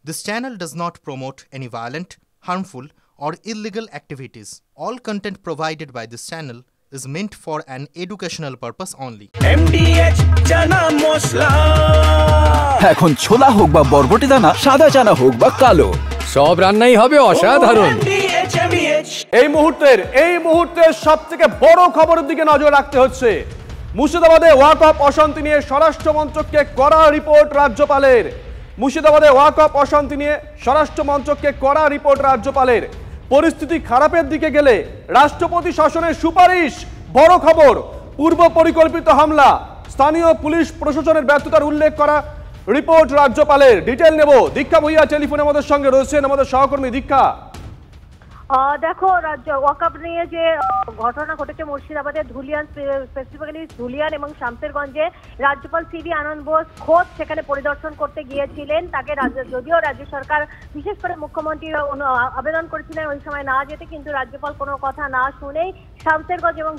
This channel does not promote any violent, harmful, or illegal activities. All content provided by this channel is meant for an educational purpose only. MDH chana masala এখন ছোলা হোক বা বরবটি দানা, সাদা চানা হোক বা কালো, সব রান্নাই হবে অসাধারণ। এই মুহূর্তের সবথেকে বড় খবরের দিকে নজর রাখতে হচ্ছে। মুর্শিদাবাদে ওয়াকফ অশান্তি নিয়ে স্বরাষ্ট্র মন্ত্রককে কড়া রিপোর্ট রাজ্যপালের। মুর্শিদাবাদে ওয়াকফ অশান্তি নিয়ে স্বরাষ্ট্র মন্ত্রককে কড়া রিপোর্ট রাজ্যপালের। পরিস্থিতি খারাপের দিকে গেলে রাষ্ট্রপতি শাসনের সুপারিশ। বড় খবর, পূর্ব পরিকল্পিত হামলা, স্থানীয় পুলিশ প্রশাসনের ব্যর্থতার উল্লেখ করা রিপোর্ট রাজ্যপালের। ডিটেইল নেব, দীক্ষা ভূঁইয়া টেলিফোনে আমাদের সঙ্গে রয়েছেন, আমাদের সহকর্মী দীক্ষা। দেখো, রাজ্য ওয়াকফ নিয়ে যে ঘটনা ঘটেছে মুর্শিদাবাদের ধুলিয়ান, স্পেসিফিক্যালি ধুলিয়ান এবং শামসেরগঞ্জে, রাজ্যপাল সিভি আনন্দ বোস খোদ সেখানে পরিদর্শন করতে গিয়েছিলেন। তাকে যদিও রাজ্য সরকার বিশেষ করে মুখ্যমন্ত্রী আবেদন করেছিলেন ওই সময় না যেতে, কিন্তু রাজ্যপাল কোনো কথা না শুনেই শামসেরগঞ্জ এবং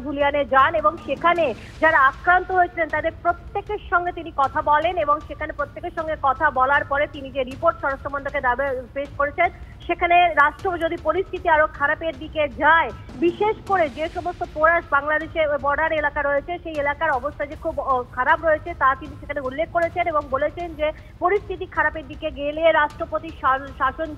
ধুলিয়ানে যান এবং সেখানে যারা আক্রান্ত হয়েছিলেন তাদের প্রত্যেকের সঙ্গে তিনি কথা বলেন এবং সেখানে প্রত্যেকের সঙ্গে কথা বলার পরে তিনি যে রিপোর্ট স্বরাষ্ট্র মন্ত্রকে দাবি পেশ করেছেন, সেখানে রাষ্ট্র যদি পরিস্থিতি আরো খারাপের দিকে যায়, বিশেষ করে যে সমস্ত পোরাস বাংলাদেশে বর্ডার এলাকা রয়েছে সেই এলাকার অবস্থা যে খুব খারাপ রয়েছে তা তিনি সেখানে উল্লেখ করেছেন এবং বলেছেন যে পরিস্থিতি খারাপের দিকে গেলে রাষ্ট্রপতি শাসন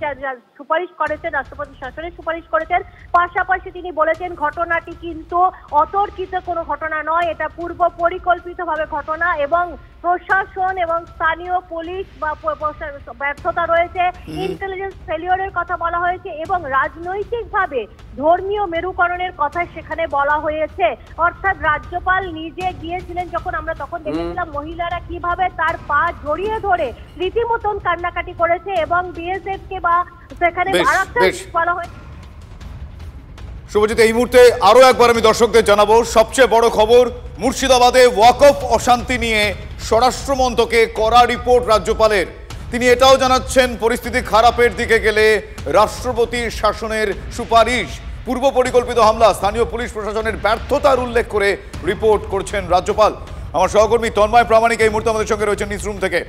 সুপারিশ করেছেন, রাষ্ট্রপতি শাসনের সুপারিশ করেছেন। পাশাপাশি তিনি বলেছেন ঘটনাটি কিন্তু অতর্কিত কোনো ঘটনা নয়, এটা পূর্ব পরিকল্পিতভাবে ঘটনা এবং প্রশাসন এবং স্থানীয় পুলিশ বা ব্যর্থতা রয়েছে, ইন্টেলিজেন্স ফেলিওরের কথা বলা হয়েছে এবং রাজনৈতিকভাবে ধর্মীয় মেরুকরণের কথা সেখানে বলা হয়েছে। অর্থাৎ রাজ্যপাল নিজে গিয়েছিলেন যখন, আমরা তখন দেখেছিলাম মহিলারা কিভাবে তার পা জড়িয়ে ধরে রীতিমতন কান্নাকাটি করেছে এবং বিএসএফ কে বা সেখানে বলা হয়েছে। শুভজিৎ, এই মুহূর্তে আরো একবার আমি দর্শকদের জানাবো সবচেয়ে বড় খবর। মুর্শিদাবাদে ওয়াকফ অশান্তি নিয়ে স্বরাষ্ট্রমন্ত্রকে কড়া রিপোর্ট রাজ্যপালের। তিনি এটাও জানাচ্ছেন পরিস্থিতি খারাপের দিকে গেলে রাষ্ট্রপতির শাসনের সুপারিশ। পূর্ব পরিকল্পিত হামলা, স্থানীয় পুলিশ প্রশাসনের ব্যর্থতার উল্লেখ করে রিপোর্ট করছেন রাজ্যপাল। আমার সহকর্মী তন্ময় প্রামাণিক এই মুহূর্তে আমাদের সঙ্গে রয়েছেন নিউজরুম থেকে।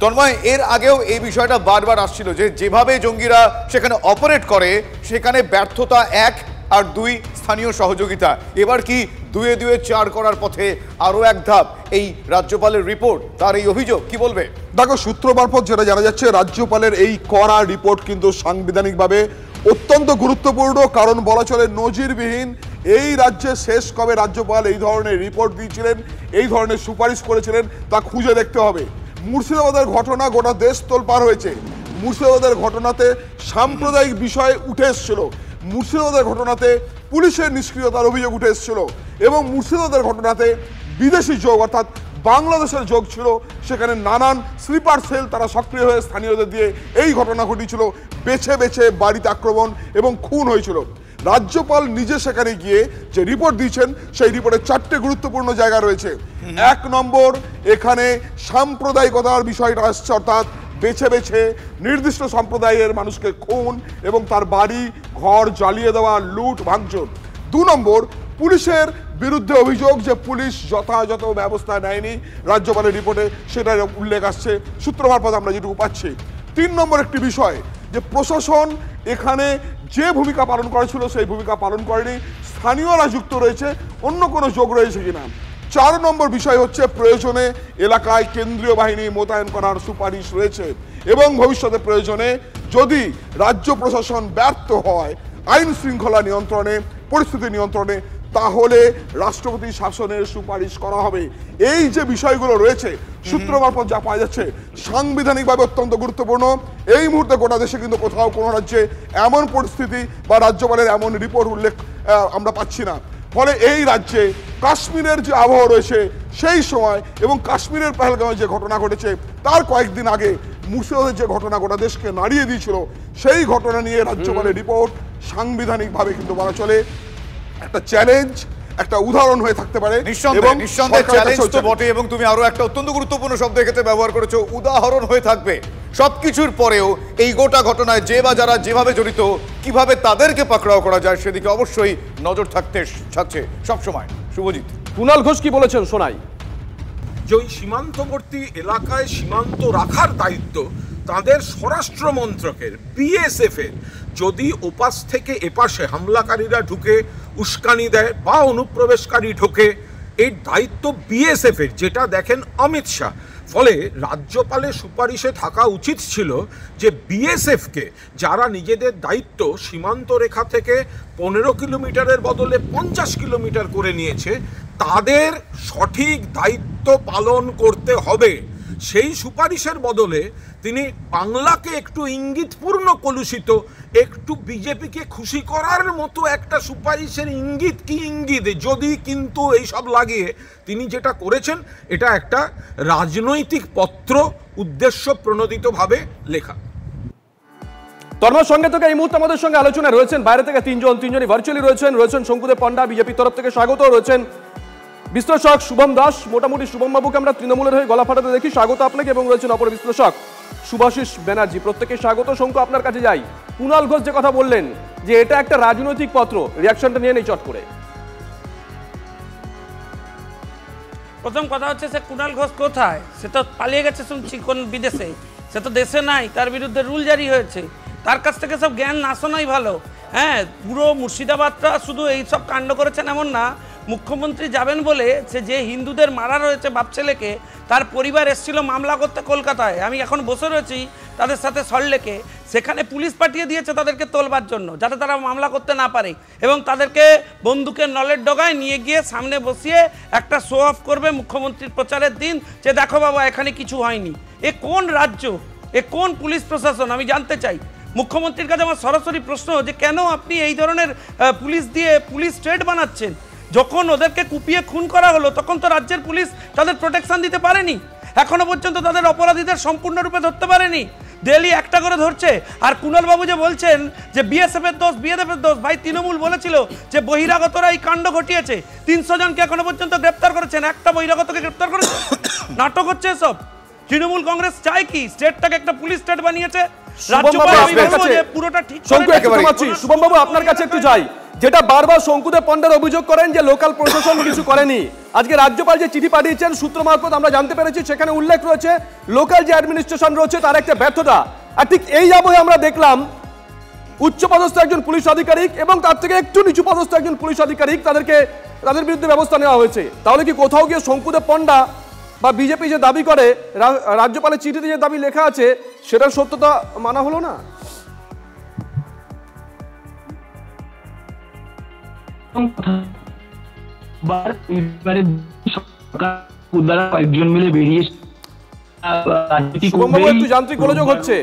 তন্ময়, এর আগেও এই বিষয়টা বারবার আসছিল যে যেভাবে জঙ্গিরা সেখানে অপারেট করে সেখানে ব্যর্থতা এক, আর দুই স্থানীয় সহযোগিতা। এবার কি দুয়ে দুয়ে চার করার পথে আরো এক ধাপ এই রাজ্যপালের রিপোর্ট, তার এই অভিযোগ কি বলবে? দেখো, সূত্র মারফত যেটা জানা যাচ্ছে, রাজ্যপালের এই কড়া রিপোর্ট কিন্তু সাংবিধানিকভাবে অত্যন্ত গুরুত্বপূর্ণ। কারণ বলা চলে নজিরবিহীন। এই রাজ্যে শেষ কবে রাজ্যপাল এই ধরনের রিপোর্ট দিয়েছিলেন, এই ধরনের সুপারিশ করেছিলেন তা খুঁজে দেখতে হবে। মুর্শিদাবাদের ঘটনা গোটা দেশ তোলপাড় হয়েছে। মুর্শিদাবাদের ঘটনাতে সাম্প্রদায়িক বিষয় উঠে এসেছিল, মুর্শিদাবাদের ঘটনাতে পুলিশের নিষ্ক্রিয়তার অভিযোগ উঠে এসেছিল এবং মুর্শিদাবাদের ঘটনাতে বিদেশি যোগ অর্থাৎ বাংলাদেশের যোগ ছিল। সেখানে নানান স্লিপার সেল তারা সক্রিয় হয়ে স্থানীয়দের দিয়ে এই ঘটনা ঘটেছিল। বেছে বেছে বাড়িতে আক্রমণ এবং খুন হয়েছিল। রাজ্যপাল নিজে সেখানে গিয়ে যে রিপোর্ট দিয়েছেন সেই রিপোর্টে চারটে গুরুত্বপূর্ণ জায়গা রয়েছে। এক নম্বর, এখানে সাম্প্রদায়িকতার বিষয়টা আসছে, অর্থাৎ বেছে বেছে নির্দিষ্ট সম্প্রদায়ের মানুষকে খুন এবং তার বাড়ি ঘর জ্বালিয়ে দেওয়া, লুট ভাঙচুর। দু নম্বর, পুলিশের বিরুদ্ধে অভিযোগ যে পুলিশ যথাযথ ব্যবস্থা নেয়নি, রাজ্যপালের রিপোর্টে সেটার উল্লেখ আসছে সূত্র মারফত আমরা যেটুকু পাচ্ছি। তিন নম্বর একটি বিষয় যে প্রশাসন এখানে যে ভূমিকা পালন করেছিল সেই ভূমিকা পালন করেনি, স্থানীয়রা যুক্ত রয়েছে, অন্য কোনো যোগ রয়েছে কিনা। চার নম্বর বিষয় হচ্ছে প্রয়োজনে এলাকায় কেন্দ্রীয় বাহিনী মোতায়েন করার সুপারিশ রয়েছে এবং ভবিষ্যতে প্রয়োজনে যদি রাজ্য প্রশাসন ব্যর্থ হয় আইন শৃঙ্খলা নিয়ন্ত্রণে, পরিস্থিতি নিয়ন্ত্রণে, তাহলে রাষ্ট্রপতি শাসনের সুপারিশ করা হবে। এই যে বিষয়গুলো রয়েছে সূত্র মারফত যা পাওয়া যাচ্ছে সাংবিধানিকভাবে অত্যন্ত গুরুত্বপূর্ণ। এই মুহূর্তে গোটা দেশে কিন্তু কোথাও কোনো রাজ্যে এমন পরিস্থিতি বা রাজ্যপালের এমন রিপোর্ট উল্লেখ আমরা পাচ্ছি না। ফলে এই রাজ্যে কাশ্মীরের যে আবহাওয়া রয়েছে সেই সময় এবং কাশ্মীরের পহেলগাঁওয়ে যে ঘটনা ঘটেছে তার কয়েকদিন আগে মুর্শিদাবাদের যে ঘটনা গোটা দেশকে নাড়িয়ে দিয়েছিল, সেই ঘটনা নিয়ে রাজ্যপালের রিপোর্ট সাংবিধানিকভাবে কিন্তু বলা চলে একটা চ্যালেঞ্জ, একটা উদাহরণ হয়ে থাকতে পারে। নিঃসন্দেহে চ্যালেঞ্জ তো বটে, এবং তুমি আরো একটা অত্যন্ত গুরুত্বপূর্ণ শব্দ এক্ষেত্রে ব্যবহার করেছো, উদাহরণ হয়ে থাকবে। সবকিছুর পরেও এই গোটা ঘটনায় যে বা যারা যেভাবে জড়িত কিভাবে তাদেরকে পাকড়াও করা যায় সেদিকে অবশ্যই নজর থাকছে সবসময়। শুভজিৎ, কুণাল ঘোষ কি বলেছেন শোনাই। যে ওই সীমান্তবর্তী এলাকায় সীমান্ত রাখার দায়িত্ব তাদের স্বরাষ্ট্র মন্ত্রকের বিএসএফ এর যদি ওপাশ থেকে এপাশে হামলাকারীরা ঢুকে উস্কানি দেয় বা অনুপ্রবেশকারী ঢোকে, এই দায়িত্ব বিএসএফ এর, যেটা দেখেন অমিত শাহ। ফলে রাজ্যপালের সুপারিশে থাকা উচিত ছিল যে বিএসএফকে, যারা নিজেদের দায়িত্ব সীমান্ত রেখা থেকে 15 কিলোমিটারের বদলে 50 কিলোমিটার করে নিয়েছে, তাদের সঠিক দায়িত্ব পালন করতে হবে। সেই সুপারিশের বদলে তিনি বাংলাকে একটু ইঙ্গিতপূর্ণ কলুষিত, একটু বিজেপিকে খুশি করার মতো একটা সুপারিশের ইঙ্গিত কি ইঙ্গিত, যদি কিন্তু এইসব লাগিয়ে তিনি যেটা করেছেন এটা একটা রাজনৈতিক পত্র, উদ্দেশ্য প্রণোদিতভাবে লেখা। তন্ময়ের সঙ্গে থেকে এই মুহূর্তে আমাদের সঙ্গে আলোচনা রয়েছেন বাইরে থেকে তিনজনই ভার্চুয়ালি রয়েছেন শঙ্কুদেব পণ্ডা বিজেপির তরফ থেকে স্বাগত, রয়েছেন বিশ্লেষক শুভম দাস। মোটামুটি শুভম বাবুকে আমরা তৃণমূলের হয়ে গলা ফাটাতে দেখি, স্বাগত আপনাকে, এবং রয়েছেন অপর বিশ্লেষক শুভাশিস ব্যানার্জি, প্রত্যেকে স্বাগত। শঙ্কু, আপনার কাছে যাই। কুণাল ঘোষ যে কথা বললেন যে এটা একটা রাজনৈতিক পত্র, রিয়াকশনটা নিয়ে নেই চট করে। প্রথম কথা হচ্ছে সে কুণাল ঘোষ কোথায়? সে তো পালিয়ে গেছে শুনছি কোন বিদেশে, সে তো দেশে নাই, তার বিরুদ্ধে রুল জারি হয়েছে। তার কাছ থেকে সব জ্ঞান না শোনাই ভালো। হ্যাঁ, পুরো মুর্শিদাবাদটা শুধু এই সব কাণ্ড করেছেন এমন না, মুখ্যমন্ত্রী যাবেন বলে সে যে হিন্দুদের মারা রয়েছে বাপ ছেলেকে, তার পরিবার এসেছিল মামলা করতে কলকাতায়। আমি এখন বসে রয়েছি তাদের সাথে সল্টলেকে, সেখানে পুলিশ পাঠিয়ে দিয়েছে তাদেরকে তোলবার জন্য, যাতে তারা মামলা করতে না পারে, এবং তাদেরকে বন্দুকের নলের ডগায় নিয়ে গিয়ে সামনে বসিয়ে একটা শো অফ করবে মুখ্যমন্ত্রীর প্রচারের দিন, যে দেখো বাবা এখানে কিছু হয়নি। এ কোন রাজ্য, এ কোন পুলিশ প্রশাসন, আমি জানতে চাই। মুখ্যমন্ত্রীর কাছে আমার সরাসরি প্রশ্ন যে কেন আপনি এই ধরনের পুলিশ দিয়ে পুলিশ স্টেট বানাচ্ছেন? যখন ওদেরকে কুপিয়ে খুন করা হলো তখন তো রাজ্যের পুলিশ তাদের প্রোটেকশন দিতে পারেনি, এখনো পর্যন্ত তাদের অপরাধীদের সম্পূর্ণরূপে ধরতে পারেনি। ডেলি একটা করে ধরছে। আর কুণাল বাবু যে বলছেন যে বিএসএফ এর দোষ, বিএসএফ এর দোষ, ভাই তৃণমূল বলেছিল যে বহিরাগতরা এই কাণ্ড ঘটিয়েছে, 300 জনকে এখনো পর্যন্ত গ্রেপ্তার করেছেন, একটা বহিরাগতকে গ্রেপ্তার করেছে। নাটক হচ্ছে এসব। তৃণমূল কংগ্রেস চায় কি রাজ্যটাকে একটা পুলিশ স্টেট বানিয়েছে। শুভম বাবু আপনার কাছে একটু যাই, যেটা বারবার শঙ্কুদেব পণ্ডার অভিযোগ করেন যে লোকাল প্রশাসন কিছু করেনি। আজকে রাজ্যপাল যে চিঠি পাঠিয়েছেন সূত্র মারফত আমরা জানতে পেরেছি, সেখানে উল্লেখ রয়েছে লোকাল যে অ্যাডমিনিস্ট্রেশন রয়েছে তার একটা ব্যর্থতা। আর ঠিক এই আবহে আমরা দেখলাম উচ্চপদস্থ একজন পুলিশ আধিকারিক এবং তার থেকে একটু নিচু পদস্থ একজন পুলিশ আধিকারিক, তাদের বিরুদ্ধে ব্যবস্থা নেওয়া হয়েছে। তাহলে কি কোথাও গিয়ে শঙ্কুদেব পণ্ডা বা বিজেপি যে দাবি করে, রাজ্যপালের চিঠিতে যে দাবি লেখা আছে সেটার সত্যতা মানা হলো না? কয়েকজন মিলে বেরিয়ে একটু যান্ত্রিক গোলযোগ হচ্ছে।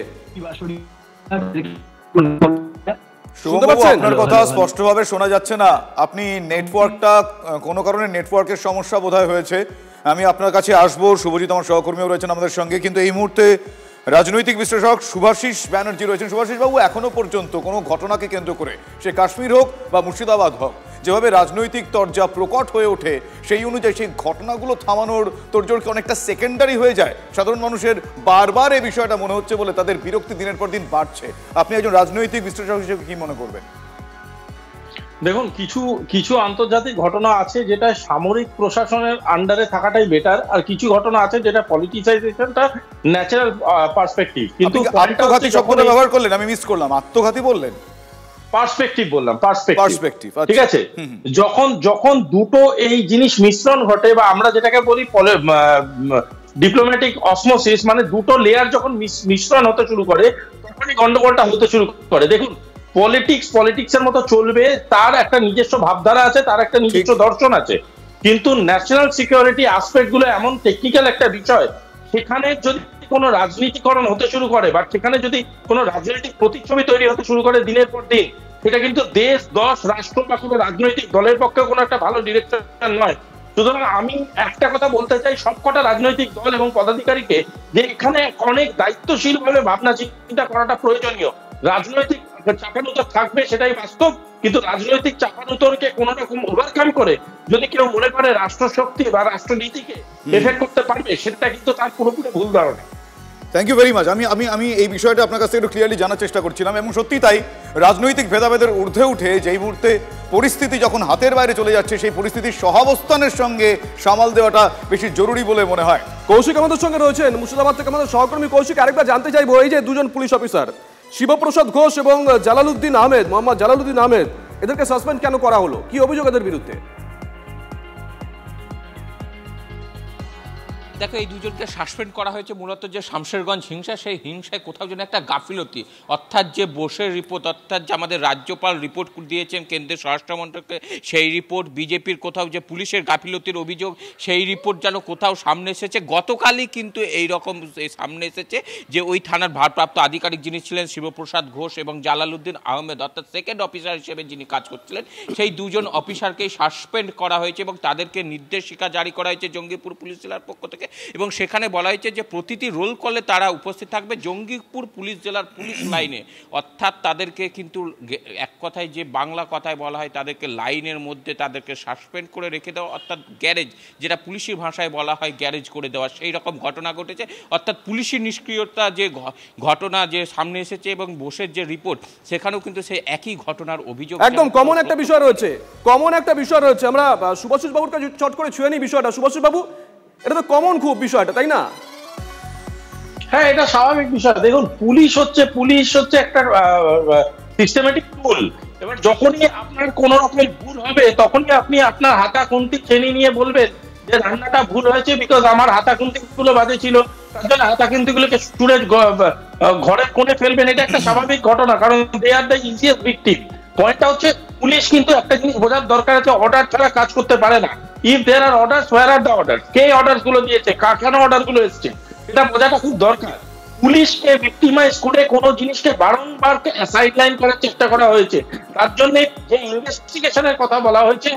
আপনার কথা স্পষ্টভাবে শোনা যাচ্ছে না। আপনি নেটওয়ার্কটা, কোনো কারণে নেটওয়ার্কের সমস্যা বোধহয় হয়েছে। আমি আপনার কাছে আসবো, শুভজিৎ আমার সহকর্মীও রয়েছেন আমাদের সঙ্গে, কিন্তু এই মুহূর্তে রাজনৈতিক বিশ্লেষক শুভাশিস ব্যানার্জি রয়েছেন। শুভাশিস বাবু, এখনো পর্যন্ত কোনো ঘটনাকে কেন্দ্র করে, সে কাশ্মীর হোক বা মুর্শিদাবাদ হোক, যেভাবে রাজনৈতিক তরজা প্রকট হয়ে ওঠে সেই অনুযায়ী সেই ঘটনাগুলো থামানোর তোড়জোড় অনেকটা সেকেন্ডারি হয়ে যায়। সাধারণ মানুষের বারবার এই বিষয়টা মনে হচ্ছে বলে তাদের বিরক্তি দিনের পর দিন বাড়ছে। আপনি একজন রাজনৈতিক বিশ্লেষক হিসেবে কি মনে করবেন? দেখুন, কিছু আন্তর্জাতিক ঘটনা আছে যেটা সামরিক প্রশাসনের আন্ডারে থাকাটাই বেটার, আর কিছু ঘটনা আছে যেটা পলিটিসাইজেশনটা ন্যাচারাল পার্সপেক্টিভ। কিন্তু আত্মঘাতী শব্দটা ব্যবহার করলেন, আমি মিস করলাম। আত্মঘাতী বললেন? পার্সপেক্টিভ বললাম, পার্সপেক্টিভ। ঠিক আছে, যখন দুটো এই জিনিস মিশ্রণ ঘটে, বা আমরা যেটাকে বলি ডিপ্লোম্যাটিক অসমোসিস, মানে দুটো লেয়ার যখন মিশ্রণ হতে শুরু করে তখনই গন্ডগোলটা হতে শুরু করে। দেখুন, পলিটিক্সের মতো চলবে, তার একটা নিজস্ব ভাবধারা আছে, তার একটা নিজস্ব দর্শন আছে, কিন্তু ন্যাশনাল সিকিউরিটি অ্যাসপেক্ট গুলো এমন টেকনিক্যাল একটা বিষয়, সেখানে যদি কোনো রাজনীতিকরণ হতে শুরু করে বা সেখানে যদি কোনো রাজনৈতিক প্রতিচ্ছবি তৈরি হতে শুরু করে দিনের পর দিন, সেটা কিন্তু দেশ, দশ, রাষ্ট্র বা কোনো রাজনৈতিক দলের পক্ষে কোনো একটা ভালো ডিরেকশন নয়। সুতরাং আমি একটা কথা বলতে চাই সবকটা রাজনৈতিক দল এবং পদাধিকারীকে, যে এখানে অনেক দায়িত্বশীল ভাবে ভাবনা চিন্তা করাটা প্রয়োজনীয়। রাজনৈতিক চাপানুতর থাকবে সেটাই বাস্তব, কিন্তু রাজনৈতিক চাপানুতরকে কোনো রকম ওভারকাম করে যদি কেউ মনে করে রাষ্ট্রশক্তি বা রাষ্ট্রনীতিকে এফেক্ট করতে পারবে, সেটা কিন্তু তার পুরোপুরি ভুল ধারণা। Thank you very much. আমি এই বিষয়টা আপনার কাছ থেকে একটু ক্লিয়ারলি জানার চেষ্টা করছিলাম, এবং সত্যি তাই রাজনৈতিক ভেদাভেদের ঊর্ধ্বে উঠে যেই মুহূর্তে পরিস্থিতি যখন হাতের বাইরে চলে যাচ্ছে, সেই পরিস্থিতির সহাবস্থানের সঙ্গে সামাল দেওয়াটা বেশি জরুরি বলে মনে হয়। কৌশিক আমাদের সঙ্গে রয়েছেন মুর্শিদাবাদ থেকে, আমাদের সহকর্মী কৌশিক। আরেকবার জানতে চাইবো, এই যে দুজন পুলিশ অফিসার শিবপ্রসাদ ঘোষ এবং জালালউদ্দিন আহমেদ, মোহাম্মদ জালালউদ্দিন আহমেদ, এদেরকে সাসপেন্ড কেন করা হলো? কি অভিযোগ এদের বিরুদ্ধে? দেখো, এই দুজনকে সাসপেন্ড করা হয়েছে মূলত যে শামশেরগঞ্জ হিংসা, সেই হিংসায় কোথাও যেন একটা গাফিলতি, অর্থাৎ যে বোসের রিপোর্ট, অর্থাৎ যে আমাদের রাজ্যপাল রিপোর্ট দিয়েছেন কেন্দ্রের স্বরাষ্ট্রমন্ত্রকে, সেই রিপোর্ট, বিজেপির কোথাও যে পুলিশের গাফিলতির অভিযোগ, সেই রিপোর্ট যেন কোথাও সামনে এসেছে। গতকালই কিন্তু এই রকম সামনে এসেছে যে ওই থানার ভারপ্রাপ্ত আধিকারিক যিনি ছিলেন শিবপ্রসাদ ঘোষ এবং জালালউদ্দিন আহমেদ, অর্থাৎ সেকেন্ড অফিসার হিসেবে যিনি কাজ করছিলেন, সেই দুজন অফিসারকেই সাসপেন্ড করা হয়েছে এবং তাদেরকে নির্দেশিকা জারি করা হয়েছে জঙ্গিপুর পুলিশ জেলার পক্ষ থেকে। এবং সেখানে বলা হয়েছে যে প্রতিটি রোল কলে তারা উপস্থিত থাকবে জঙ্গিপুর পুলিশ জেলার পুলিশ লাইনে, অর্থাৎ তাদেরকে কিন্তু এক কথায় যে বাংলা কথায় বলা হয় তাদেরকে লাইনের মধ্যে তাদেরকে সাসপেন্ড করে রেখে দেওয়া, অর্থাৎ গ্যারেজ, যেটা পুলিশি ভাষায় বলা হয় গ্যারেজ করে দেওয়া, সেই রকম ঘটনা ঘটেছে। অর্থাৎ পুলিশি নিষ্ক্রিয়তা যে ঘটনা যে সামনে এসেছে এবং বোসের যে রিপোর্ট, সেখানেও কিন্তু সেই একই ঘটনার অভিযোগ। একদম কমন একটা বিষয় রয়েছে, আমরা সুভাষিস বাবুর কাছে চট করে ছুঁয়ে নিই বিষয়টা। সুভাষিস বাবু, এটা তো কমন খুব বিষয়টা, তাই না? হ্যাঁ, এটা স্বাভাবিক বিষয়। দেখুন, পুলিশ হচ্ছে একটা সিস্টেমেটিক টুল। এবার যখনই আপনার কোন রকমের ভুল হবে, তখনই আপনি আপনার হাতা খুন্তি টেনে নিয়ে বলবেন যে রান্নাটা ভুল হয়েছে, বিকজ আমার হাতা খুন্তি গুলো বাজে ছিল, তার জন্য হাতা খুন্তি গুলোকে ছুঁড়ে ঘরের কোণে ফেলবেন। এটা একটা স্বাভাবিক ঘটনা, কারণ দে আর দ্য ইজিয়েস্ট ভিকটিম। পয়েন্টটা হচ্ছে, পুলিশ কিন্তু একটা জিনিস বোঝার দরকার আছে, অর্ডার ছাড়া কাজ করতে পারে না। If there are orders, where are the orders? কে অর্ডারস গুলো দিয়েছে, কেন অর্ডার গুলো এসছে, এটা বোঝাটা খুব দরকার। পুলিশকে ভিক্টিমাইজ করে কোনো জিনিসকে বারংবার সাইডলাইন করার চেষ্টা করা হয়েছে। তার জন্য যে ইনভেস্টিগেশনের কথা বলা হয়েছে,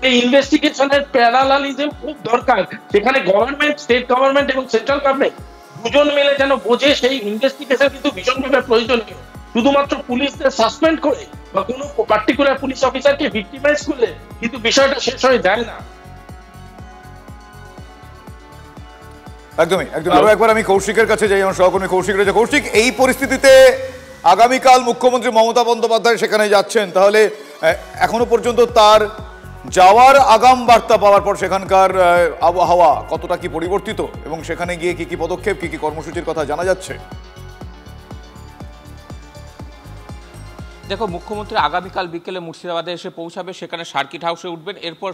সেই ইনভেস্টিগেশনের প্যারালালিজম খুব দরকার। সেখানে গভর্নমেন্ট, স্টেট গভর্নমেন্ট এবং সেন্ট্রাল গভর্নমেন্ট দুজন মিলে যেন বোঝে, সেই ইনভেস্টিগেশন কিন্তু ভীষণভাবে প্রয়োজনীয়। শুধুমাত্র পুলিশদের সাসপেন্ড করে বা কোনো পার্টিকুলার পুলিশ অফিসারকে ভিক্টিমাইজ করলে কিন্তু বিষয়টা শেষ হয়ে যায় না। একদমই। আরো একবার আমি কৌশিকের কাছে যাই, আমার সহকর্মী কৌশিক রয়েছে। কৌশিক, এই পরিস্থিতিতে আগামীকাল মুখ্যমন্ত্রী মমতা বন্দ্যোপাধ্যায় সেখানে যাচ্ছেন, তাহলে এখনো পর্যন্ত তার যাওয়ার আগাম বার্তা পাওয়ার পর সেখানকার আবহাওয়া কতটা কি পরিবর্তিত, এবং সেখানে গিয়ে কি কি পদক্ষেপ, কি কি কর্মসূচির কথা জানা যাচ্ছে? দেখো, মুখ্যমন্ত্রী আগামীকাল বিকেলে মুর্শিদাবাদে এসে পৌঁছাবে, সেখানে সার্কিট হাউসে উঠবেন। এরপর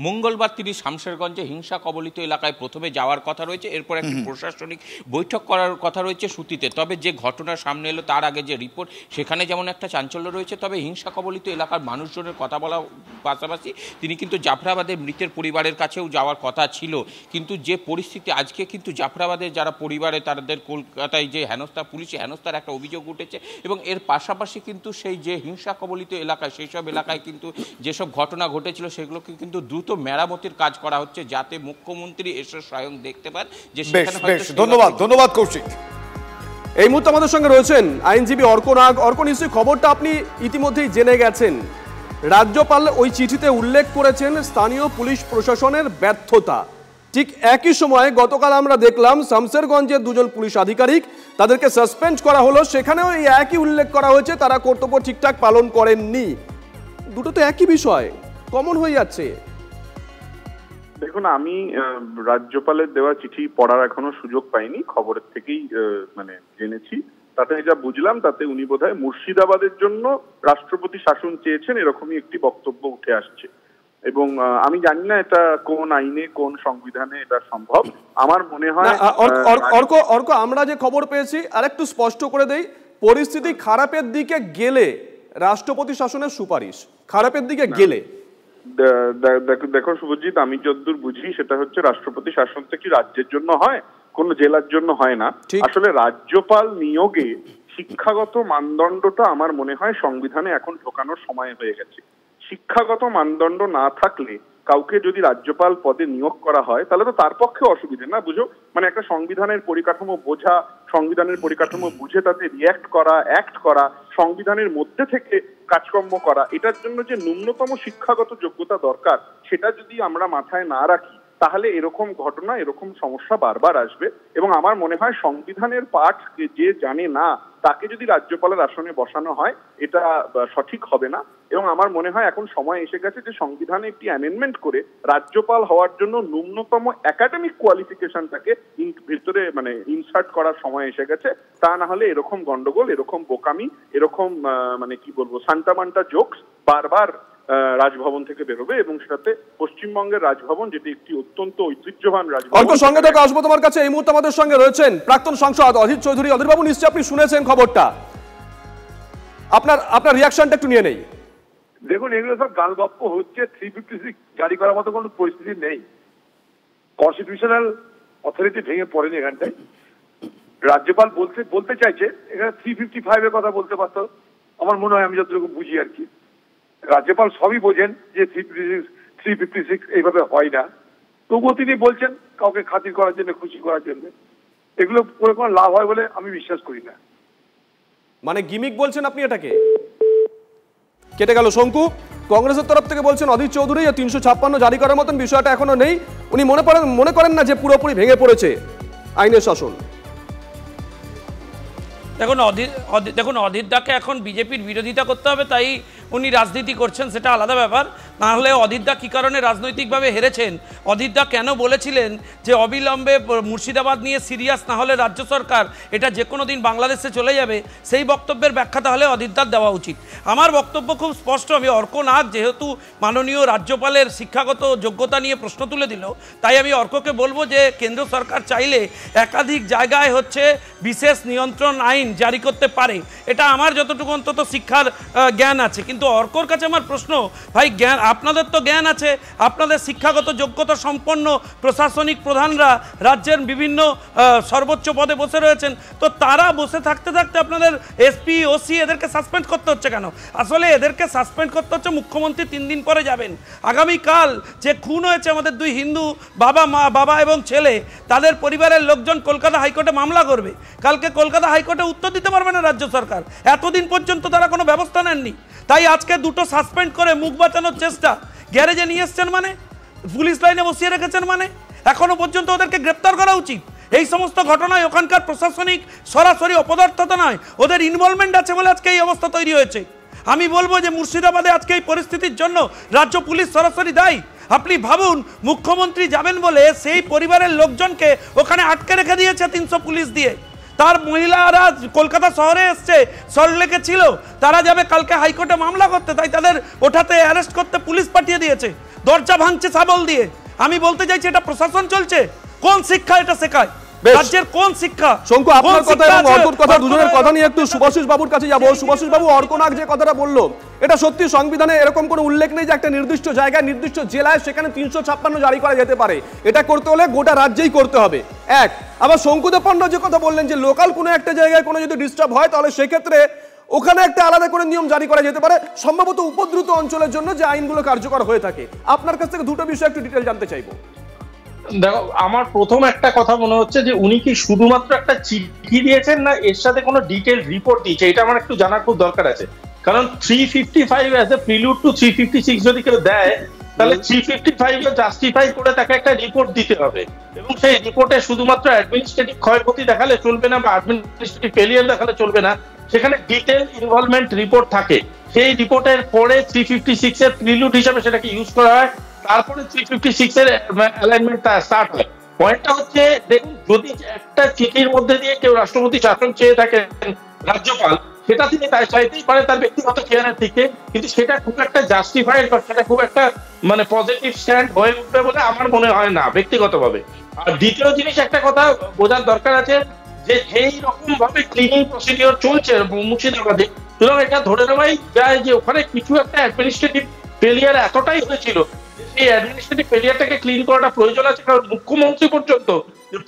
মঙ্গলবার তিনি শামশেরগঞ্জে হিংসা কবলিত এলাকায় প্রথমে যাওয়ার কথা রয়েছে, এরপর একটি প্রশাসনিক বৈঠক করার কথা রয়েছে সুতিতে। তবে যে ঘটনা সামনে এলো তার আগে যে রিপোর্ট, সেখানে যেমন একটা চাঞ্চল্য রয়েছে, তবে হিংসা কবলিত এলাকার মানুষজনের কথা বলার পাশাপাশি তিনি কিন্তু জাফরাবাদে মৃতের পরিবারের কাছেও যাওয়ার কথা ছিল। কিন্তু যে পরিস্থিতি আজকে, কিন্তু জাফরাবাদের যারা পরিবারে তাদের কলকাতায় যে হেনস্থা, পুলিশি হেনস্থার একটা অভিযোগ উঠেছে, এবং এর পাশাপাশি কিন্তু সেই যে হিংসা কবলিত এলাকায়, সেই সব এলাকায় কিন্তু যেসব ঘটনা ঘটেছিল সেগুলোকে কিন্তু দ্রুত মেরামতির কাজ করা হচ্ছে, যাতে মুখ্যমন্ত্রী এসে স্বয়ং দেখতে পান যে সেখানে। ধন্যবাদ কৌশিক। এই মুহূর্তে আমাদের সঙ্গে রয়েছেন আইনজীবী অর্ক নাগ। অর্ক, নিশ্চয়ই খবরটা আপনি ইতিমধ্যেই জেনে গেছেন। রাজ্যপাল ওই চিঠিতে উল্লেখ করেছেন স্থানীয় পুলিশ প্রশাসনের ব্যর্থতা। ঠিক একই সময়ে গতকাল আমরা দেখলাম শামশেরগঞ্জের দুজন পুলিশ আধিকারিক, তাদেরকে সাসপেন্ড করা হলো, সেখানেও এই একই উল্লেখ করা হয়েছে, তারা কর্তব্য ঠিকঠাক পালন করেননি। দুটো তো একই বিষয়, কমন হয়ে যাচ্ছে। দেখুন, আমি রাজ্যপালের দেওয়া চিঠি পড়ার এখনো সুযোগ পাইনি, খবরের থেকেই জেনেছি। তাতে যা বুঝলাম, তাতে উনি বোধহয় মুর্শিদাবাদের জন্য রাষ্ট্রপতি শাসন চেয়েছেন, এরকমই একটি বক্তব্য উঠে আসছে। এবং আমি জানি না এটা কোন আইনে, কোন সংবিধানে এটা সম্ভব। আমার মনে হয় অর্ক, আমরা যে খবর পেয়েছি, আরেকটু স্পষ্ট করে দেই, পরিস্থিতি খারাপের দিকে গেলে রাষ্ট্রপতি শাসনের সুপারিশ, খারাপের দিকে গেলে। দেখো শুভজিৎ, আমি যতদূর বুঝি সেটা হচ্ছে রাষ্ট্রপতি শাসন থেকে রাজ্যের জন্য হয়, কোন জেলার জন্য হয় না। আসলে রাজ্যপাল নিয়োগে শিক্ষাগত মানদণ্ডটা আমার মনে হয় সংবিধানে এখন ঢোকানোর সময় হয়ে গেছে। শিক্ষাগত মানদণ্ড না থাকলে কাউকে যদি রাজ্যপাল পদে নিয়োগ করা হয়, তাহলে তো তার পক্ষে অসুবিধে না, বুঝো। একটা সংবিধানের পরিকাঠামো বোঝা, সংবিধানের পরিকাঠামো বুঝে তাতে রিয়াক্ট করা, অ্যাক্ট করা, সংবিধানের মধ্যে থেকে কাজকর্ম করা, এটার জন্য যে ন্যূনতম শিক্ষাগত যোগ্যতা দরকার, সেটা যদি আমরা মাথায় না রাখি, তাহলে এরকম ঘটনা, এরকম সমস্যা বারবার আসবে। এবং আমার মনে হয় সংবিধানের পাঠ যে জানে না তাকে যদি রাজ্যপালের আসনে বসানো হয় এটা সঠিক হবে না। এবং আমার মনে হয় এখন সময় এসে গেছে যে সংবিধানে একটি অ্যামেন্ডমেন্ট করে রাজ্যপাল হওয়ার জন্য ন্যূনতম একাডেমিক কোয়ালিফিকেশনটাকে ভিতরে মানে ইনসার্ট করার সময় এসে গেছে। তা না হলে এরকম গন্ডগোল, এরকম বোকামি, এরকম মানে কি বলবো সান্টামান্টা জোকস বারবার রাজভবন থেকে বেরোবে এবং সেটাতে পশ্চিমবঙ্গের রাজভবন, যেটি একটি অত্যন্ত ঐতিহ্যবান রাজভবন। সঙ্গে থেকে আসবো তোমার কাছে। এই মুহূর্তে আমাদের সঙ্গে রয়েছেন প্রাক্তন সাংসদ অধীর চৌধুরী। অধীর বাবু, নিশ্চয়ই আপনি শুনেছেন খবরটা, আপনার রিয়াকশনটা একটু নিয়ে নেই। দেখুন, এগুলো সব গালগপ্প হচ্ছে। 356 জারি করার মতো কোনো পরিস্থিতি নেই। কনস্টিটিউশনাল অথরিটি ভেঙে পড়েনি এখানটায়। রাজ্যপাল বলতে চাইছে এখানে 355 এর কথা বলতে পারতো, আমার মনে হয়, আমি যতটুকু বুঝি আর কি। রাজ্যপাল সবই বোঝেন যে 356 এইভাবে হয় না, তবুও তিনি বলছেন কাউকে খাতির করার জন্য, খুশি করার জন্য। এগুলো করে কোনো লাভ হয় বলে আমি বিশ্বাস করি না। মানে গিমিক বলছেন আপনি এটাকে? কেটে গেল শঙ্কু। কংগ্রেসের তরফ থেকে বলছেন অধীর চৌধুরী 356 জারি করার মতন বিষয়টা এখনো নেই। উনি মনে করেন না যে পুরোপুরি ভেঙে পড়েছে আইনের শাসন। দেখুন অধীর দাকে এখন বিজেপির বিরোধিতা করতে হবে, তাই উনি রাজনীতি করছেন, সেটা আলাদা ব্যাপার। না হলে অধীর দা কী কারণে রাজনৈতিকভাবে হেরেছেন, অধীর দা কেন বলেছিলেন যে অবিলম্বে মুর্শিদাবাদ নিয়ে সিরিয়াস না হলে রাজ্য সরকার এটা যে কোনো দিন বাংলাদেশে চলে যাবে, সেই বক্তব্যের ব্যাখ্যা তাহলে অধীর দার দেওয়া উচিত। আমার বক্তব্য খুব স্পষ্ট। আমি অর্ক নাগ যেহেতু মাননীয় রাজ্যপালের শিক্ষাগত যোগ্যতা নিয়ে প্রশ্ন তুলে দিল, তাই আমি অর্ককে বলবো যে কেন্দ্র সরকার চাইলে একাধিক জায়গায় বিশেষ নিয়ন্ত্রণ আইন জারি করতে পারে। এটা আমার যতটুকু অন্তত শিক্ষার জ্ঞান আছে। কিন্তু অর্কর কাছে আমার প্রশ্ন, ভাই জ্ঞান আপনাদের তো জ্ঞান আছে, আপনাদের শিক্ষাগত যোগ্যতা সম্পন্ন প্রশাসনিক প্রধানরা রাজ্যের বিভিন্ন সর্বোচ্চ পদে বসে রয়েছেন, তো তারা বসে থাকতে থাকতে আপনাদের এসপি ওসি এদেরকে সাসপেন্ড করতে হচ্ছে কেন? আসলে এদেরকে সাসপেন্ড করতে হচ্ছে, মুখ্যমন্ত্রী 3 দিন পরে যাবেন। আগামীকাল যে খুন হয়েছে আমাদের 2 হিন্দু বাবা এবং ছেলে, তাদের পরিবারের লোকজন কলকাতা হাইকোর্টে মামলা করবে। কালকে কলকাতা হাইকোর্টে উত্তর দিতে পারবে না রাজ্য সরকার, এতদিন পর্যন্ত তারা কোনো ব্যবস্থা নেননি। তাই আজকে দুটো সাসপেন্ড করে মুখ বাঁচানোর চেষ্টা, গ্যারেজে নিয়ে এসছেন মানে, পুলিশ লাইনে বসিয়ে রেখেছেন মানে, এখনো পর্যন্ত ওদেরকে গ্রেপ্তার করা উচিত। এই সমস্ত ঘটনায় ওখানকার প্রশাসনিক সরাসরি অপদার্থতা নয়, ওদের ইনভলভমেন্ট আছে বলে আজকে এই অবস্থা তৈরি হয়েছে। আমি বলবো যে মুর্শিদাবাদে আজকে এই পরিস্থিতির জন্য রাজ্য পুলিশ সরাসরি দায়ী। আপনি ভাবুন, মুখ্যমন্ত্রী যাবেন বলে সেই পরিবারের লোকজনকে ওখানে আটকে রেখে দিয়েছে 300 পুলিশ দিয়ে। তার মহিলারা কলকাতা শহরে এসছে, সল্টলেকে ছিল, তারা যাবে কালকে হাইকোর্টে মামলা করতে, তাই তাদের ওঠাতে অ্যারেস্ট করতে পুলিশ পাঠিয়ে দিয়েছে, দরজা ভাঙছে শাবল দিয়ে। আমি বলতে চাইছি এটা প্রশাসন চলছে, কোন শিক্ষা এটা শেখায়? রাজ্যের কোন শিক্ষা? শঙ্কু, আপনার কথা এবং অর্কর কথা দুজনের কথা নিয়ে একটু সুভাষিস বাবুর কাছে যাব। সুভাষিস বাবু, অর্কনাগ যে কথাটা বললো, এটা সত্যি সংবিধানে এরকম কোনো উল্লেখ নেই যে একটা নির্দিষ্ট জায়গায় নির্দিষ্ট জেলায় সেখানে 356 জারি করা যেতে পারে। এটা করতে হলে গোটা রাজ্যেই করতে হবে। এক, আবার শঙ্কুদেব পণ্ড যে কথা বললেন যে লোকাল কোনো একটা জায়গায় কোনো যদি ডিস্টার্ব হয় তাহলে সেক্ষেত্রে ওখানে একটা আলাদা করে নিয়ম জারি করা যেতে পারে, সম্ভবত উপদ্রুত অঞ্চলের জন্য যে আইনগুলো কার্যকর হয়ে থাকে। আপনার কাছ থেকে দুটো বিষয় একটু ডিটেল জানতে চাইবো। দেখো, আমার প্রথম একটা কথা মনে হচ্ছে যে উনি কি শুধুমাত্র একটা চিঠি দিয়েছেন না এর সাথে কোনো ডিটেল রিপোর্ট দিয়েছে, এটা আমার একটু জানার খুব দরকার আছে। কারণ 355 অ্যাজ এ প্রিলুড টু 356 যদি কেউ দেয়, তাহলে 355 জাস্টিফাই করে তাকে একটা রিপোর্ট দিতে হবে, এবং সেই রিপোর্টে শুধুমাত্র অ্যাডমিনিস্ট্রেটিভ ক্ষয়ক্ষতি দেখালে চলবে না বা অ্যাডমিনিস্ট্রেটিভ ফেলিয়ার দেখালে চলবে না, সেখানে ডিটেল ইনভলভমেন্ট রিপোর্ট থাকে। সেই রিপোর্টের পরে 356 এর প্রিলুড হিসাবে সেটাকে ইউজ করা হয়, তারপরে 356 এর অ্যালাইনমেন্ট স্টার্ট হয়। পয়েন্টটা হচ্ছে, দেখুন, যদি একটা চিঠির মধ্যে দিয়ে কেউ রাষ্ট্রপতি শাসন চেয়ে থাকেন রাজ্যপাল, সেটা তিনি তাই চাইতেই পারে তার ব্যক্তিগত কেয়ারের থেকে, কিন্তু সেটা খুব একটা জাস্টিফাইড বা সেটা খুব একটা মানে পজিটিভ স্ট্যান্ড হয়ে উঠবে বলে আমার মনে হয় না ব্যক্তিগতভাবে। আর দ্বিতীয় জিনিস, একটা কথা বোঝার দরকার আছে যে যেই রকম ভাবে ক্লিনিং প্রসিডিওর চলছে মুর্শিদাবাদে, সুতরাং এটা ধরে নেওয়াই যায় যে ওখানে কিছু একটা অ্যাডমিনিস্ট্রেটিভ ফেলিয়ার এতটাই হয়েছিল, এই অ্যাডমিনিস্ট্রেটিভ ফেলিয়ারটাকে ক্লিন করাটা প্রয়োজন আছে। কারণ মুখ্যমন্ত্রী পর্যন্ত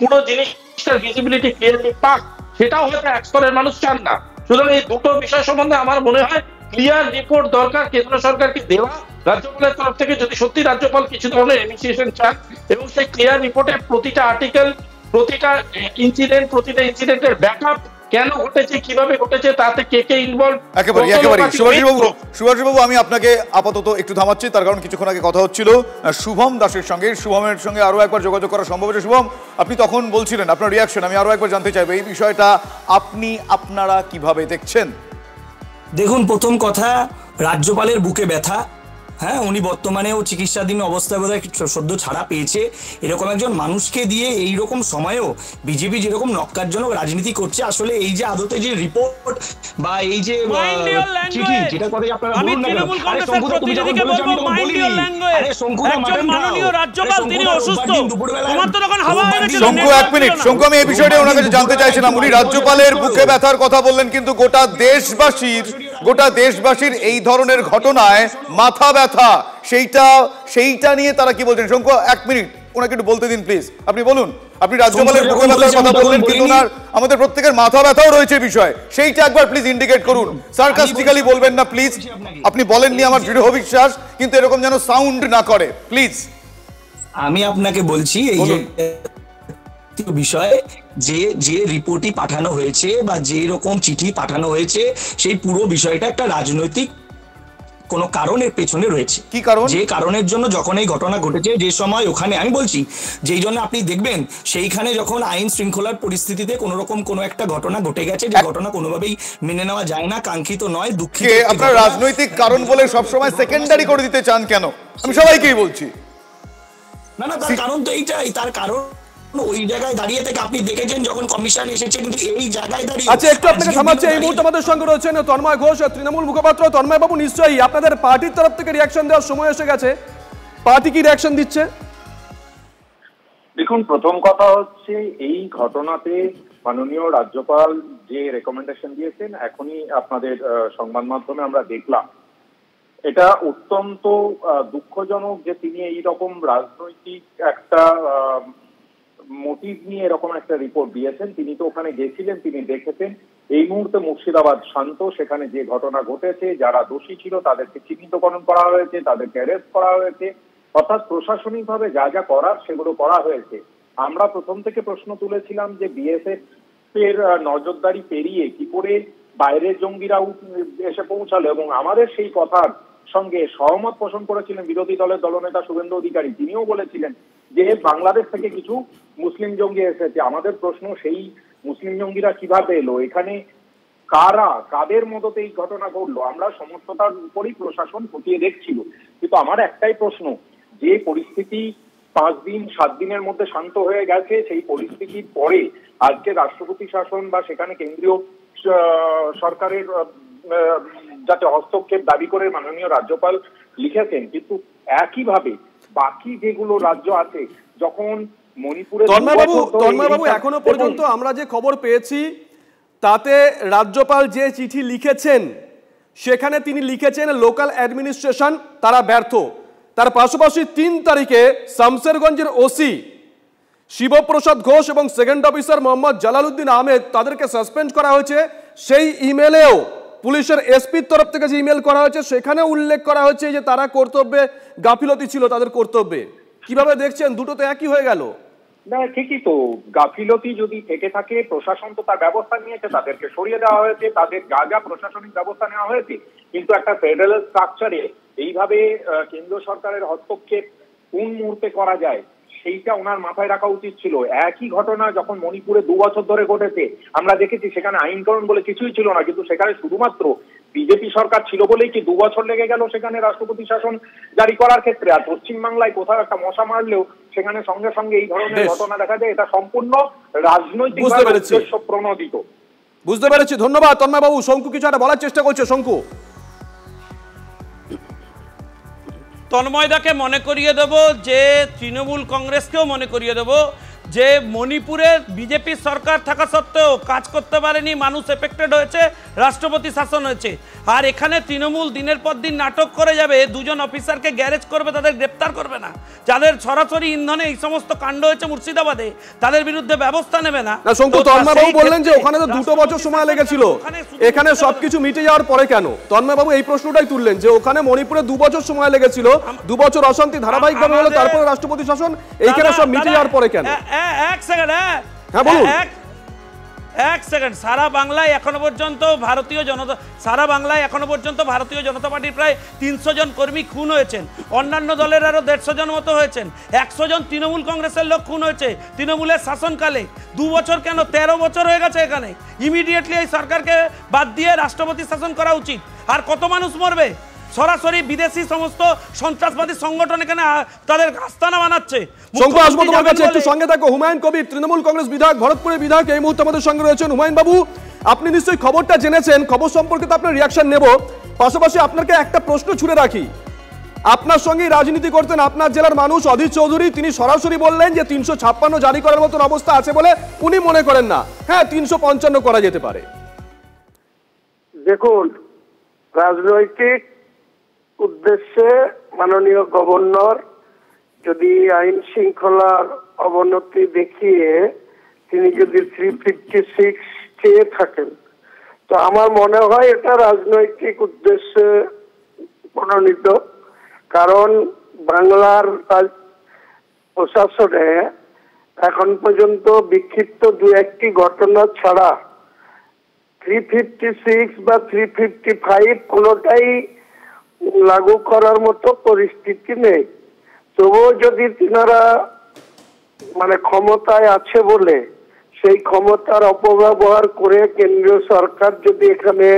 পুরো জিনিসটার ভিজিবিলিটি ক্লিয়ারলি পাক, সেটাও হয়তো এক স্তরের মানুষ চান না। সুতরাং এই দুটো বিষয় সম্বন্ধে আমার মনে হয় ক্লিয়ার রিপোর্ট দরকার কেন্দ্র সরকারকে দেওয়া রাজ্যপালের তরফ থেকে, যদি সত্যি রাজ্যপাল কিছু ধরনের ইনিশিয়েশন চান, এবং সেই ক্লিয়ার রিপোর্টের প্রতিটা আর্টিকেল, প্রতিটা ইনসিডেন্টের ব্যাকআপ কেন ঘটেছে, কিভাবে ঘটেছে, তাতে কে কে ইনভলভ। একেবারে সুভাষী বাবু, আমি আপনাকে আপাতত একটু থামাচ্ছি, তার কারণ কিছুক্ষণ আগে কথা হচ্ছিল শুভম দাসের সঙ্গে। শুভমের সঙ্গে আরো একবার যোগাযোগ করা সম্ভব হয়েছে। শুভম, আপনি তখন বলছিলেন, আপনার রিয়াকশন আমি আরো একবার জানতে চাইবো, এই বিষয়টা আপনারা কিভাবে দেখছেন? দেখুন, প্রথম কথা, রাজ্যপালের বুকে ব্যথা। হ্যাঁ, উনি বর্তমানেও চিকিৎসাধীন অবস্থায় বোধহয় সদ্য ছাড়া পেয়েছে। এরকম একজন মানুষকে দিয়ে এইরকম সময়েও বিজেপি যেরকম নক্কারজনক রাজনীতি করছে, আসলে এই যে আদতে যে রিপোর্ট বা এই যে চিঠি, যেটা কথা আপনারা বলুন না, আরে শঙ্কুদা তুমি যখন বলেছো আমি তখন বলিনি, আরে শঙ্কুদা মাটন মাননীয় রাজ্যপাল তিনি অসুস্থ, তোমার তো তখন হাওয়া হয়ে গেছে। শঙ্কু, এক মিনিট, শঙ্কু, আমি এই বিষয়টা ওনার কাছে জানতে চাইছিলাম। উনি রাজ্যপালের বুকে ব্যথার কথা বললেন, কিন্তু গোটা দেশবাসীর এই ধরনের ঘটনায় মাথা ব্যথা, সেইটা নিয়ে তারা কি বলছেন? শঙ্কু, এক মিনিট, ওনাকে একটু বলতে দিন প্লিজ। আপনি বলুন, আপনি রাজ্যপালের বুকে ব্যথার কথা বললেন, কিন্তু ওনার আমাদের প্রত্যেকের মাথা ব্যথাও রয়েছে বিষয়, সেইটা একবার প্লিজ ইন্ডিকেট করুন। সার্কাস্টিক্যালি বলবেন না প্লিজ। আপনি বলেননি আমার দৃঢ় বিশ্বাস, কিন্তু এরকম যেন সাউন্ড না করে প্লিজ। আমি আপনাকে বলছি এই যে বিষয়ে যে রিপোর্টই পাঠানো হয়েছে বা যে রকম চিঠি পাঠানো হয়েছে, সেই পুরো বিষয়টা একটা রাজনৈতিক কোন কারণের পেছনে রয়েছে। কি কারণ? যে কারণের জন্য যখন এই ঘটনা ঘটেছে, যে সময় ওখানে, আমি বলছি যেই জন্য আপনি দেখবেন সেইখানে যখন আইন শৃঙ্খলার পরিস্থিতিতে কোন রকম কোন একটা ঘটনা ঘটে গেছে, যে ঘটনা কোনোভাবেই মেনে নেওয়া যায় না, কাঙ্ক্ষিত নয়, দুঃখিত। আপনার রাজনৈতিক কারণ বলে সবসময় সেকেন্ডারি করে দিতে চান কেন? আমি সবাইকেই বলছি। না, তার কারণ তো এইটাই, তার কারণ ওই জায়গায় দাঁড়িয়ে থেকে আপনি দেখেছেন যখন কমিশন এসেছে, কিন্তু এই জায়গায় দাঁড়িয়ে। আচ্ছা, একটু আপনাকে থামাচ্ছি। এই মুহূর্তে আমাদের সঙ্গে রয়েছেন তন্ময় ঘোষ, তৃণমূল মুখপাত্র। তন্ময় বাবু, নিশ্চয়ই আপনাদের পার্টির তরফ থেকে রিয়াকশন দেওয়ার সময় এসে গেছে। পার্টি কি রিয়াকশন দিচ্ছে? দেখুন, প্রথম কথা হচ্ছে এই ঘটনাতে মাননীয় রাজ্যপাল যে রেকমেন্ডেশন দিয়েছেন, এখনই আপনাদের সংবাদ মাধ্যমে আমরা দেখলাম, এটা অত্যন্ত দুঃখজনক যে তিনি এইরকম রাজনৈতিক একটা মোটিভ নিয়ে এরকম একটা রিপোর্ট দিয়েছেন। তিনি তো ওখানে গেছিলেন, তিনি দেখেছেন। এই মুহূর্তে মুর্শিদাবাদ শান্ত, সেখানে যে ঘটনা ঘটেছে, যারা দোষী ছিল তাদেরকে চিহ্নিতকরণ করা হয়েছে, তাদেরকে অ্যারেস্ট করা হয়েছে, অর্থাৎ প্রশাসনিকভাবে যা যা করার সেগুলো করা হয়েছে। আমরা প্রথম থেকে প্রশ্ন তুলেছিলাম যে বিএসএফ এর নজরদারি পেরিয়ে কি করে বাইরের জঙ্গিরা এসে পৌঁছালো, এবং আমাদের সেই কথার সঙ্গে সহমত পোষণ করেছিলেন বিরোধী দলের দলনেতা শুভেন্দু অধিকারী। তিনিও বলেছিলেন যে বাংলাদেশ থেকে কিছু মুসলিম জঙ্গি এসেছে। আমাদের প্রশ্ন, সেই মুসলিম জঙ্গিরা কিভাবে এলো, এখানে কাদের মদতে এই ঘটনা ঘটলো? আমরা সমস্তটার উপরই প্রশাসন খতিয়ে দেখছিল। কিন্তু আমার একটাই প্রশ্ন, যে পরিস্থিতি 5 দিন 7 দিনের মধ্যে শান্ত হয়ে গেছে, সেই পরিস্থিতির পরে আজকে রাষ্ট্রপতি শাসন বা সেখানে কেন্দ্রীয় সরকারের যাতে হস্তক্ষেপ দাবি করে মাননীয় রাজ্যপাল লিখেছেন, কিন্তু একইভাবে বাকি যেগুলো রাজ্য আছে, যখন মণিপুরে তন্ময়বাবু, এখনো পর্যন্ত আমরা যে খবর পেয়েছি তাতে রাজ্যপাল যে চিঠি লিখেছেন, সেখানে তিনি লিখেছেন লোকাল অ্যাডমিনিস্ট্রেশন তারা ব্যর্থ। তার পাশাপাশি 3 তারিখে শামসেরগঞ্জের ওসি শিবপ্রসাদ ঘোষ এবং second officer Mohammad Jalaluddin Ahmed, তাদেরকে সাসপেন্ড করা হয়েছে। সেই ইমেলেও পুলিশের এসপির তরফ থেকে যে ইমেল করা হয়েছে, সেখানে উল্লেখ করা হয়েছে যে তারা কর্তব্যে গাফিলতি ছিল, তাদের কর্তব্যে। কিভাবে দেখছেন? দুটো তো একই হয়ে গেল। না, ঠিকই তো। গাফিলতি যদি থেকে থাকে, প্রশাসন তো তার ব্যবস্থা নিয়েছে, তাদেরকে সরিয়ে দেওয়া হয়েছে, তাদের যা যা প্রশাসনিক ব্যবস্থা নেওয়া হয়েছে। কিন্তু একটা ফেডারেল স্ট্রাকচারে এইভাবে কেন্দ্র সরকারের হস্তক্ষেপ কোন মুহূর্তে করা যায়, সেইটা ওনার মাথায় রাখা উচিত ছিল। একই ঘটনা যখন মণিপুরে 2 বছর ধরে ঘটেছে, আমরা দেখেছি সেখানে আইনকরণ বলে কিছুই ছিল না, কিন্তু সেখানে শুধুমাত্র বিজেপি সরকার ছিল বলেই কি 2 বছর লেগে গেল সেখানে রাষ্ট্রপতি শাসন জারি করার ক্ষেত্রে। আর পশ্চিমবাংলায় কোথাও একটা মশা মারলেও সেখানে সঙ্গে সঙ্গে এই ধরনের ঘটনা দেখা যায়। এটা সম্পূর্ণ রাজনৈতিক উদ্দেশ্য প্রণোদিত। বুঝতে পেরেছি, ধন্যবাদ তন্ময় বাবু। শঙ্কু কিছু একটা বলার চেষ্টা করছে। শঙ্কু, তন্ময়দাকে মনে করিয়ে দেব, যে তৃণমূল কংগ্রেসকেও মনে করিয়ে দেব যে মণিপুরে বিজেপি সরকার থাকা সত্ত্বেও কাজ করতে পারেনি, মানুষ এফেক্টেড হয়েছে, রাষ্ট্রপতি শাসন হয়েছে। আর এখানে তৃণমূল দিনের পর দিন নাটক করে যাবে, 2 জন অফিসারকে গ্যারেজ করবে, তাদের গ্রেপ্তার করবে না। যাদের সরাসরি ইন্ধনে এই সমস্ত কাণ্ড হয়েছে মুর্শিদাবাদে, তাদের বিরুদ্ধে ব্যবস্থা নেবে না। শঙ্কু, তন্ময়বাবু বললেন যে ওখানে তো 2 বছর সময় লেগেছিল, এখানে সবকিছু মিটে যাওয়ার পরে কেন? তন্ময়বাবু এই প্রশ্নটাই তুললেন যে ওখানে মণিপুরে 2 বছর সময় লেগেছিল, 2 বছর অশান্তি ধারাবাহিকভাবে হলো, তারপরে রাষ্ট্রপতি শাসন, এইখানে সব মিটে যাওয়ার পরে কেন? এক সেকেন্ড, হ্যাঁ বলুন। এক সেকেন্ড, সারা বাংলায় এখনো পর্যন্ত ভারতীয় জনতা পার্টির প্রায় 300 জন কর্মী খুন হয়েছেন, অন্যান্য দলের আরো 150 জন মতো হয়েছেন, 100 জন তৃণমূল কংগ্রেসের লোক খুন হয়েছে তৃণমূলের শাসনকালে। 2 বছর কেন 13 বছর হয়ে গেছে এখানে। ইমিডিয়েটলি এই সরকারকে বাদ দিয়ে রাষ্ট্রপতি শাসন করা উচিত। আর কত মানুষ মরবে? সরাসরি বিদেশি সমস্ত সন্ত্রাসবাদী সংগঠন এখানে তাদের আস্তানা বানাচ্ছে। শঙ্কু, আসবো তোমার কাছে, একটু সঙ্গে থাকো। হুমায়ুন কবির, তৃণমূল কংগ্রেস বিধায়ক, ভরতপুরের বিধায়ক, এই মুহূর্তে আমাদের সঙ্গে রয়েছেন। হুমায়ুন বাবু, আপনি নিশ্চয়ই খবরটা জেনেছেন, খবর সম্পর্কে তো আপনার রিয়াকশন নেব, পাশাপাশি আপনাকে একটা প্রশ্ন ছুড়ে রাখি। আপনার সঙ্গেই রাজনীতি করতেন আপনার জেলার মানুষ অধীর চৌধুরী, তিনি সরাসরি বললেন যে 356 জারি করার মতন অবস্থা আছে বলে উনি মনে করেন না, হ্যাঁ 355 করা যেতে পারে। দেখুন, রাজনৈতিক উদ্দেশ্যে মাননীয় গভর্নর যদি আইন শৃঙ্খলার অবনতি দেখিয়ে তিনি যদি 356 চেয়ে থাকেন, তো আমার মনে হয় এটা রাজনৈতিক উদ্দেশ্যে প্রণোদিত। কারণ বাংলার প্রশাসনে এখন পর্যন্ত বিক্ষিপ্ত 2-1টি ঘটনা ছাড়া 356 বা 355 কোনোটাই লাগু করার মতো পরিস্থিতি নেই। তবুও যদি তিনারা মানে ক্ষমতায় আছে বলে সেই ক্ষমতার অপব্যবহার করে কেন্দ্রীয় সরকার যদি এখানে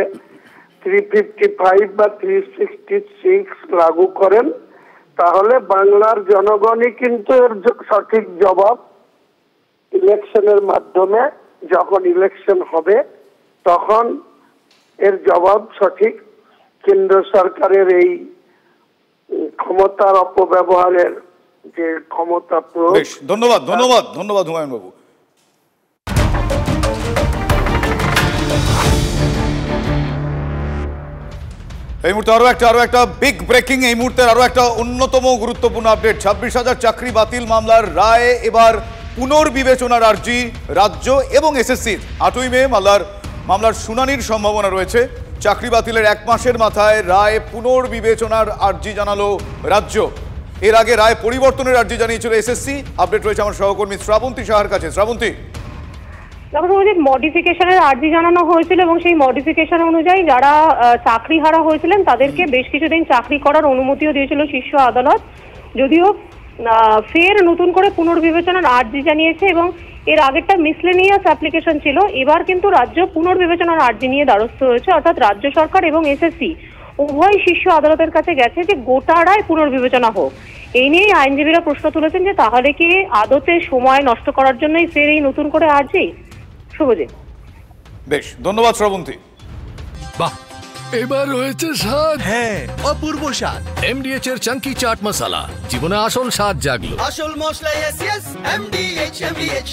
355 বা 366 লাগু করেন, তাহলে বাংলার জনগণই কিন্তু এর সঠিক জবাব ইলেকশনের মাধ্যমে, যখন ইলেকশন হবে তখন এর জবাব সঠিক কেন্দ্র সরকারের এই ক্ষমতার অপব্যবহারের যে ক্ষমতা প্রয়োগ। ধন্যবাদ ধন্যবাদ ধন্যবাদ হুমায়ুন বাবু। এই মুহূর্তে আরো একটা বিগ ব্রেকিং, এই মুহূর্তে আরো একটা অন্যতম গুরুত্বপূর্ণ আপডেট। 26,000 চাকরি বাতিল মামলার রায় এবার পুনর্বিবেচনার আর্জি রাজ্য এবং এসএসসির। 8ই মে মামলার শুনানির সম্ভাবনা রয়েছে। চাকরি বাতিলের 1 মাসের মাথায় রায় পুনর্বিবেচনার আর্জি জানালো রাজ্য। এর আগে রায় পরিবর্তনের আর্জি জানিয়েছিল এসএসসি। আপডেট রয়েছে আমার সহকর্মী শ্রাবন্তী সাহার কাছে। শ্রাবন্তী, মডিফিকেশনের আর্জি জানানো হয়েছিল এবং সেই মডিফিকেশন অনুযায়ী যারা চাকরি হারা হয়েছিলেন তাদেরকে বেশ কিছুদিন চাকরি করার অনুমতিও দিয়েছিল শীর্ষ আদালত। যদিও ফের নতুন করে পুনর্বিবেচনার আর্জি জানিয়েছে এবং এর আগেরটা মিসলেনিয়াস অ্যাপ্লিকেশন ছিল, এবার কিন্তু রাজ্য পুনর্বিবেচনার আর্জি নিয়ে দ্বারস্থ হয়েছে। অর্থাৎ রাজ্য সরকার এবং এসএসসি উভয় শীর্ষ আদালতের কাছে গেছে যে গোটা রায় পুনর্বিবেচনা হোক। এই নিয়ে আইনজীবীরা প্রশ্ন তুলেছেন যে তাহলে কি আদতে সময় নষ্ট করার জন্যই ফের এই নতুন করে আর্জি? শুভজিৎ, বেশ ধন্যবাদ শ্রাবন্তী। বাহ, এবার রয়েছে স্বাদ। হ্যাঁ, অপূর্ব স্বাদ। এমডিএচ এর চাঙ্কি চাট মশলা, জীবনে আসল স্বাদ জাগলো। আসল মশলা, এমডিএচ।